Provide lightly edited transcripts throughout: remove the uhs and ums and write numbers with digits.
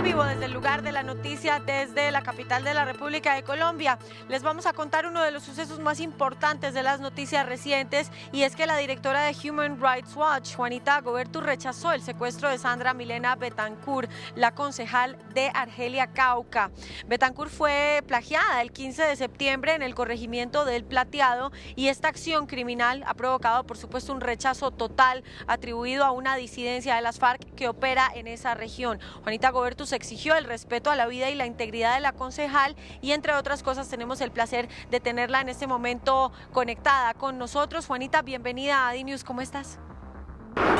vivo desde el lugar de la noticia, desde la capital de la República de Colombia. Les vamos a contar uno de los sucesos más importantes de las noticias recientes, y es que la directora de Human Rights Watch, Juanita Agobertu, rechazó el secuestro de Sandra Milena Betancourt, la concejal de Argelia Cauca. Betancourt fue plagiada el 15 de septiembre en el corregimiento del Plateado, y esta acción criminal ha provocado, por supuesto, un rechazo total atribuido a una disidencia de las FARC que opera en esa región. Juanita Agobertu exigió el respeto a la vida y la integridad de la concejal, y entre otras cosas tenemos el placer de tenerla en este momento conectada con nosotros. Juanita, bienvenida a DNews, ¿cómo estás?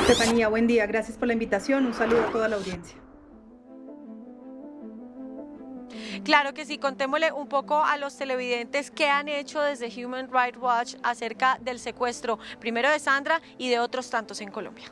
Estefanía, buen día, gracias por la invitación, un saludo a toda la audiencia. Claro que sí, contémosle un poco a los televidentes qué han hecho desde Human Rights Watch acerca del secuestro, primero de Sandra y de otros tantos en Colombia.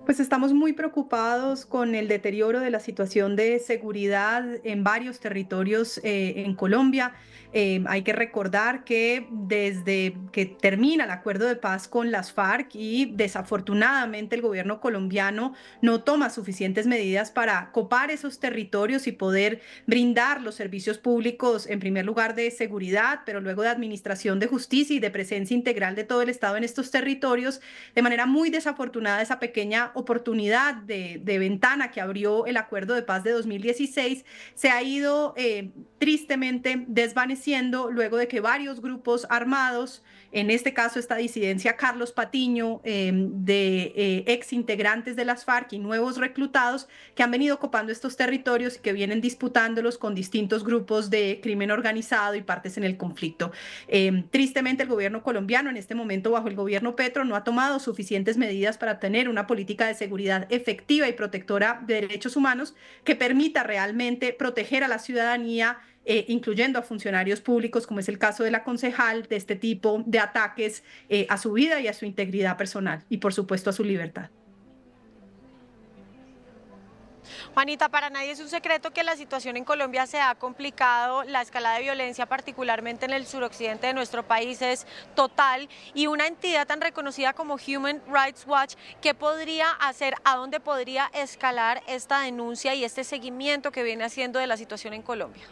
Pues estamos muy preocupados con el deterioro de la situación de seguridad en varios territorios en Colombia. Hay que recordar que desde que termina el acuerdo de paz con las FARC y desafortunadamente el gobierno colombiano no toma suficientes medidas para copar esos territorios y poder brindar los servicios públicos, en primer lugar de seguridad, pero luego de administración de justicia y de presencia integral de todo el Estado en estos territorios. De manera muy desafortunada, esa pequeña oportunidad de ventana que abrió el acuerdo de paz de 2016 se ha ido tristemente desvaneciendo luego de que varios grupos armados, en este caso esta disidencia Carlos Patiño, de ex integrantes de las FARC y nuevos reclutados que han venido ocupando estos territorios y que vienen disputándolos con distintos grupos de crimen organizado y partes en el conflicto. Tristemente, el gobierno colombiano en este momento, bajo el gobierno Petro, no ha tomado suficientes medidas para tener una política de seguridad efectiva y protectora de derechos humanos que permita realmente proteger a la ciudadanía, incluyendo a funcionarios públicos, como es el caso de la concejal, de este tipo de ataques a su vida y a su integridad personal y, por supuesto, a su libertad. Juanita, para nadie es un secreto que la situación en Colombia se ha complicado, la escalada de violencia, particularmente en el suroccidente de nuestro país, es total, y una entidad tan reconocida como Human Rights Watch, ¿qué podría hacer, a dónde podría escalar esta denuncia y este seguimiento que viene haciendo de la situación en Colombia?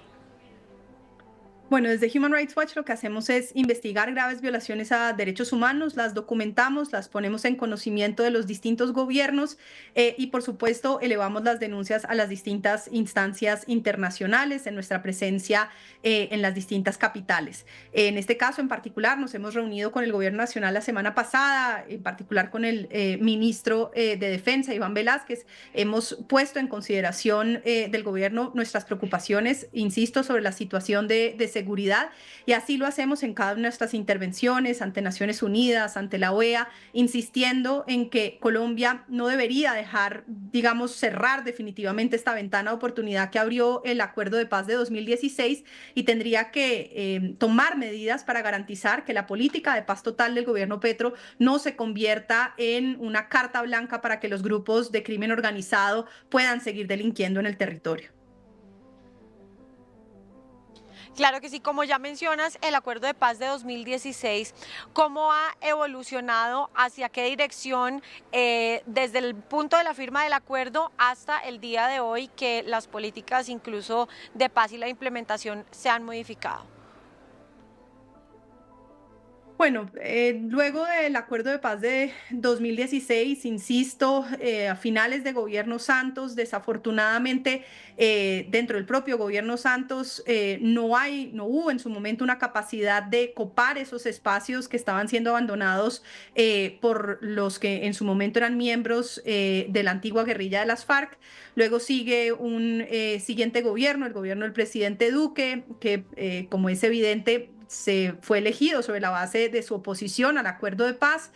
Bueno, desde Human Rights Watch lo que hacemos es investigar graves violaciones a derechos humanos, las documentamos, las ponemos en conocimiento de los distintos gobiernos y, por supuesto, elevamos las denuncias a las distintas instancias internacionales en nuestra presencia en las distintas capitales. En este caso en particular nos hemos reunido con el Gobierno Nacional la semana pasada, en particular con el ministro de Defensa, Iván Velázquez. Hemos puesto en consideración del gobierno nuestras preocupaciones, insisto, sobre la situación de seguridad, y así lo hacemos en cada una de nuestras intervenciones ante Naciones Unidas, ante la OEA, insistiendo en que Colombia no debería dejar, digamos, cerrar definitivamente esta ventana de oportunidad que abrió el acuerdo de paz de 2016 y tendría que tomar medidas para garantizar que la política de paz total del gobierno Petro no se convierta en una carta blanca para que los grupos de crimen organizado puedan seguir delinquiendo en el territorio. Claro que sí, como ya mencionas, el acuerdo de paz de 2016, ¿cómo ha evolucionado? ¿Hacia qué dirección desde el punto de la firma del acuerdo hasta el día de hoy, que las políticas incluso de paz y la implementación se han modificado? Bueno, luego del acuerdo de paz de 2016, insisto, a finales de gobierno Santos, desafortunadamente, dentro del propio gobierno Santos, no hubo en su momento una capacidad de copar esos espacios que estaban siendo abandonados por los que en su momento eran miembros de la antigua guerrilla de las FARC. Luego sigue un siguiente gobierno, el gobierno del presidente Duque, que como es evidente, se fue elegido sobre la base de su oposición al acuerdo de paz,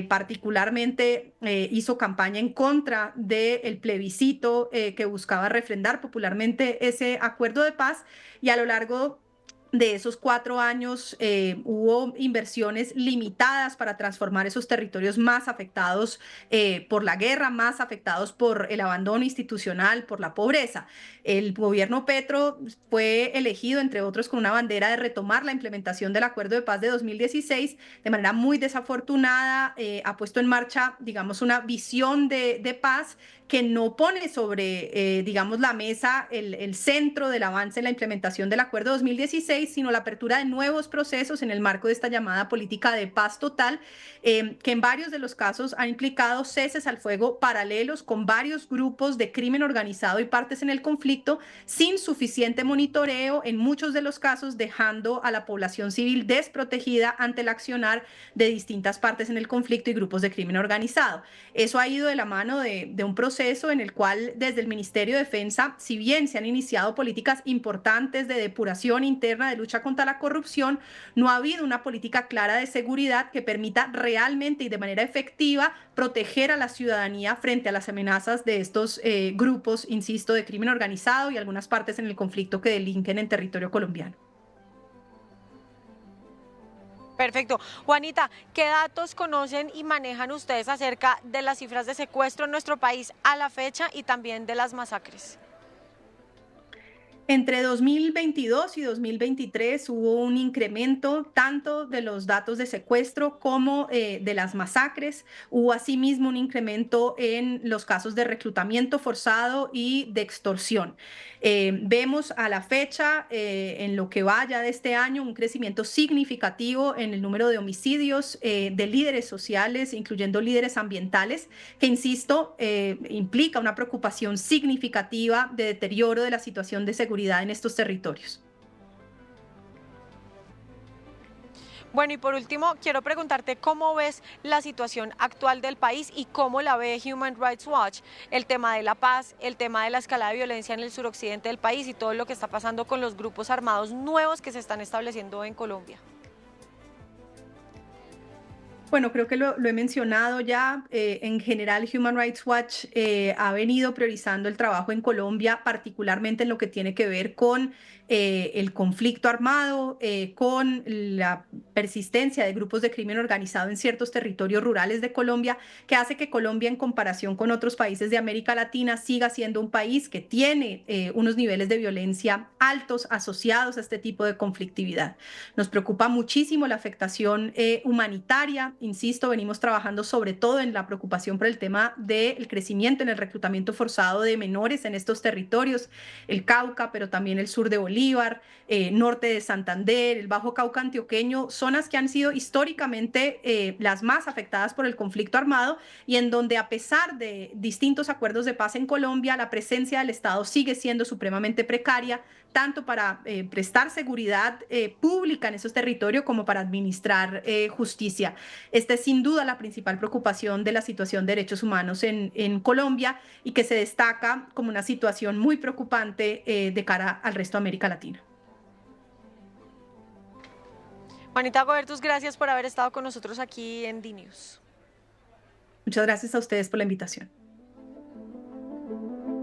particularmente hizo campaña en contra del plebiscito que buscaba refrendar popularmente ese acuerdo de paz, y a lo largo de esos 4 años hubo inversiones limitadas para transformar esos territorios más afectados por la guerra, más afectados por el abandono institucional, por la pobreza. El gobierno Petro fue elegido, entre otros, con una bandera de retomar la implementación del acuerdo de paz de 2016 de manera muy desafortunada. Ha puesto en marcha, digamos, una visión de paz que no pone sobre, digamos, la mesa el centro del avance en la implementación del Acuerdo 2016, sino la apertura de nuevos procesos en el marco de esta llamada política de paz total, que en varios de los casos ha implicado ceses al fuego paralelos con varios grupos de crimen organizado y partes en el conflicto, sin suficiente monitoreo, en muchos de los casos dejando a la población civil desprotegida ante el accionar de distintas partes en el conflicto y grupos de crimen organizado. Eso ha ido de la mano de un proceso en el cual desde el Ministerio de Defensa, si bien se han iniciado políticas importantes de depuración interna, de lucha contra la corrupción, no ha habido una política clara de seguridad que permita realmente y de manera efectiva proteger a la ciudadanía frente a las amenazas de estos grupos, insisto, de crimen organizado y algunas partes en el conflicto que delinquen en territorio colombiano. Perfecto. Juanita, ¿qué datos conocen y manejan ustedes acerca de las cifras de secuestro en nuestro país a la fecha y también de las masacres? Entre 2022 y 2023 hubo un incremento tanto de los datos de secuestro como de las masacres. Hubo asimismo un incremento en los casos de reclutamiento forzado y de extorsión. Vemos a la fecha, en lo que va ya de este año, un crecimiento significativo en el número de homicidios de líderes sociales, incluyendo líderes ambientales, que, insisto, implica una preocupación significativa de deterioro de la situación de seguridad en estos territorios. Bueno, y por último, quiero preguntarte cómo ves la situación actual del país y cómo la ve Human Rights Watch, el tema de la paz, el tema de la escalada de violencia en el suroccidente del país y todo lo que está pasando con los grupos armados nuevos que se están estableciendo en Colombia. Bueno, creo que lo he mencionado ya. En general, Human Rights Watch ha venido priorizando el trabajo en Colombia, particularmente en lo que tiene que ver con el conflicto armado, con la persistencia de grupos de crimen organizado en ciertos territorios rurales de Colombia, que hace que Colombia, en comparación con otros países de América Latina, siga siendo un país que tiene unos niveles de violencia altos asociados a este tipo de conflictividad. Nos preocupa muchísimo la afectación humanitaria. Insisto, venimos trabajando sobre todo en la preocupación por el tema del crecimiento en el reclutamiento forzado de menores en estos territorios, el Cauca, pero también el sur de Bolívar, norte de Santander, el Bajo Cauca antioqueño, zonas que han sido históricamente las más afectadas por el conflicto armado y en donde, a pesar de distintos acuerdos de paz en Colombia, la presencia del Estado sigue siendo supremamente precaria, tanto para prestar seguridad pública en esos territorios como para administrar justicia. Esta es sin duda la principal preocupación de la situación de derechos humanos en Colombia y que se destaca como una situación muy preocupante de cara al resto de América Latina. Juanita Gobertus, gracias por haber estado con nosotros aquí en DNews. Muchas gracias a ustedes por la invitación.